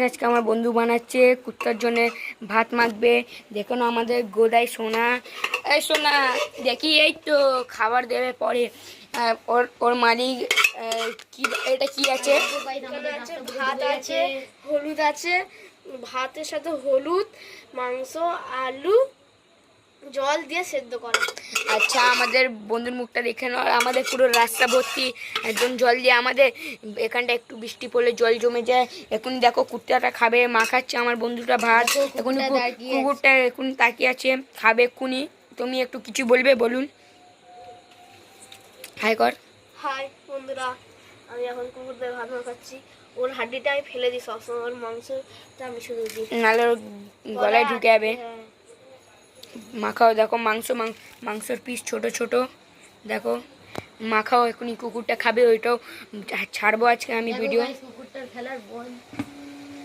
আজকে আমার বন্ধু বানাচ্ছে কুত্তার জন্য ভাত মাখবে। দেখো না আমাদের গোদাই সোনা, এই সোনা দেখি এই তো খাবার দেবে পরে। ওর ওর মালিক কি এটা কি আছে? ভাত আছে, হলুদ আছে, ভাতের সাথে হলুদ, মাংস, আলু, জল দিয়ে সেদ্ধ করা। আচ্ছা, আমাদের বন্ধুর মুখটা দেখে নাও। আমাদের পুরো রাস্তা ভর্তি একদম জল দিয়ে। আমাদের এখানটা একটু বৃষ্টি পড়লে জল জমে যায়। এখন দেখো কুত্তাটা খাবে, মাখাচ্ছে আমার বন্ধুটা ভাত। এখন কুকুরটা এখন তাকিয়ে আছে, খাবে এক্ষুনি। তুমি একটু কিছু বলবে? বলুন, হাই কর। হাই বন্ধুরা, আমি এখন কুকুরদের ভাত মাখাচ্ছি। ওর হাড্ডিটা আমি ফেলে দিই সবসময়, ওর মাংসটা আমি শুধু দিই, নাহলে ওর গলায় ঢুকে যাবে। হ্যাঁ। মাখাও, দেখো মাংসর পিস ছোট ছোট, দেখো মাখাও। এখনই কুকুরটা খাবে, ওইটাও ছাড়বো আজকে আমি ভিডিও। কুকুরটার খেলার বল।